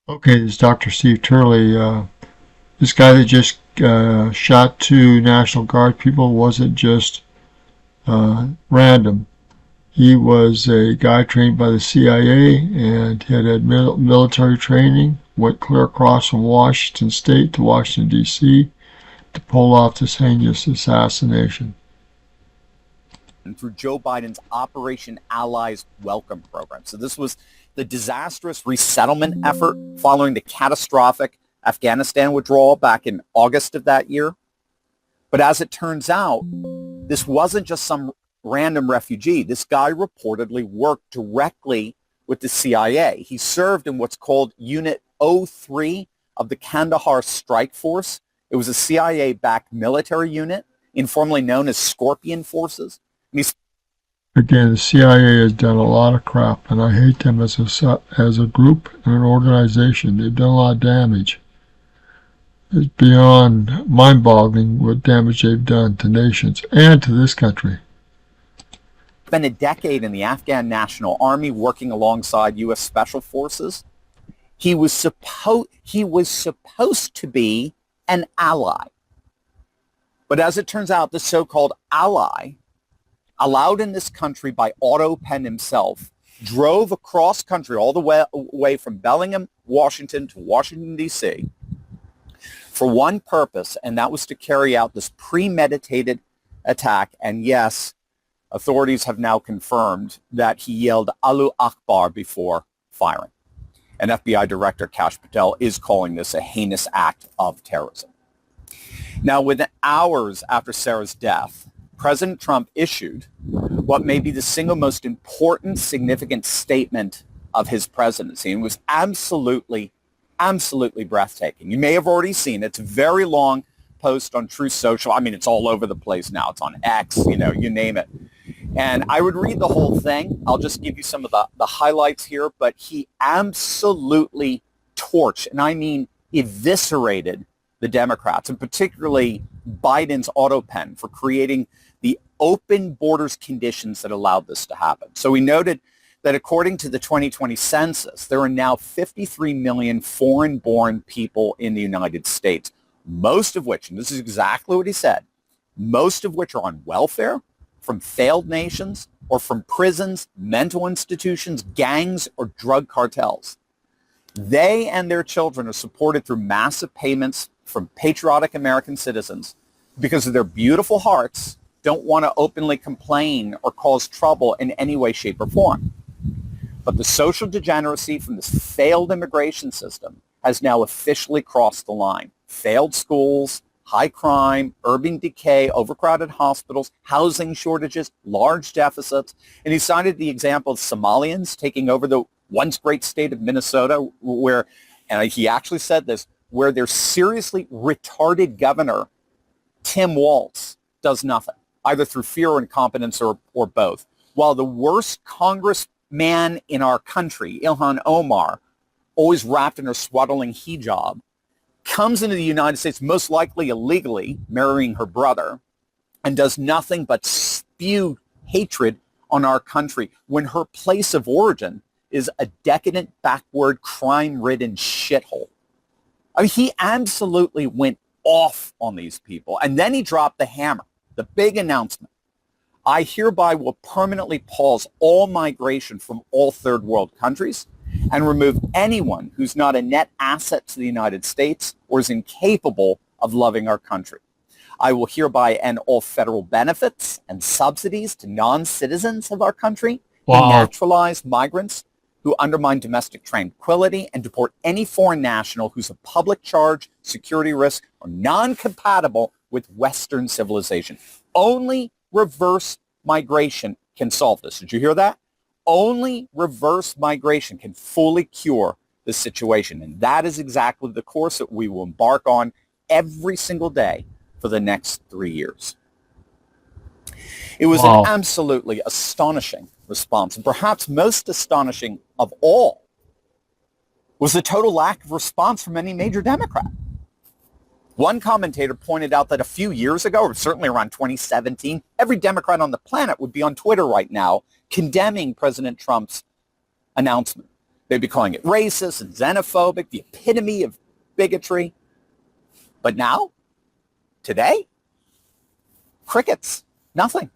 Okay, this is Dr. Steve Turley. This guy that just shot two National Guard people wasn't just random. He was a guy trained by the CIA and had military training, went clear across from Washington State to Washington, D.C. to pull off this heinous assassination. Through Joe Biden's Operation Allies Welcome program. So this was the disastrous resettlement effort following the catastrophic Afghanistan withdrawal back in August of that year. But as it turns out, this wasn't just some random refugee. This guy reportedly worked directly with the CIA. He served in what's called Unit 03 of the Kandahar Strike Force. It was a CIA-backed military unit, informally known as Scorpion Forces. Again, the CIA has done a lot of crap, and I hate them as a group and an organization. They've done a lot of damage. It's beyond mind-boggling what damage they've done to nations and to this country. Spent a decade in the Afghan National Army working alongside U.S. Special Forces. He was supposed to be an ally. But as it turns out, the so-called ally, allowed in this country by Otto Penn himself, drove across country all the way from Bellingham, Washington to Washington, D.C. for one purpose, and that was to carry out this premeditated attack. And yes, authorities have now confirmed that he yelled Allahu Akbar before firing. And FBI Director Kash Patel is calling this a heinous act of terrorism. Now, within hours after Sarah's death, President Trump issued what may be the single most important, significant statement of his presidency. And it was absolutely breathtaking. You may have already seen it. It's a very long post on Truth Social. I mean, it's all over the place now. It's on X, you name it. And I would read the whole thing. I'll just give you some of the highlights here. But he absolutely torched, and I mean eviscerated, the Democrats, and particularly Biden's Otto Penn, for creating the open borders conditions that allowed this to happen. So he noted that according to the 2020 census, there are now 53 million foreign-born people in the United States, most of which, and this is exactly what he said, most of which are on welfare, from failed nations, or from prisons, mental institutions, gangs, or drug cartels. They and their children are supported through massive payments from patriotic American citizens because of their beautiful hearts, don't want to openly complain or cause trouble in any way, shape, or form. But the social degeneracy from this failed immigration system has now officially crossed the line. Failed schools, high crime, urban decay, overcrowded hospitals, housing shortages, large deficits. And he cited the example of Somalians taking over the once great state of Minnesota, where, and he actually said this, where their seriously retarded governor, Tim Walz, does nothing, either through fear or incompetence or both. While the worst congressman in our country, Ilhan Omar, always wrapped in her swaddling hijab, comes into the United States most likely illegally, marrying her brother, and does nothing but spew hatred on our country when her place of origin is a decadent, backward, crime-ridden shithole. I mean, he absolutely went off on these people. And then he dropped the hammer, the big announcement. I hereby will permanently pause all migration from all third world countries and remove anyone who's not a net asset to the United States or is incapable of loving our country. I will hereby end all federal benefits and subsidies to non-citizens of our country, Wow. denaturalize migrants who undermine domestic tranquility, and deport any foreign national who's a public charge, security risk, or non-compatible with Western civilization. Only reverse migration can solve this. Did you hear that? Only reverse migration can fully cure this situation. And that is exactly the course that we will embark on every single day for the next 3 years. It was an absolutely astonishing response. And perhaps most astonishing of all was the total lack of response from any major Democrat. One commentator pointed out that a few years ago, or certainly around 2017, every Democrat on the planet would be on Twitter right now condemning President Trump's announcement. They'd be calling it racist and xenophobic, the epitome of bigotry. But now, today, crickets, nothing.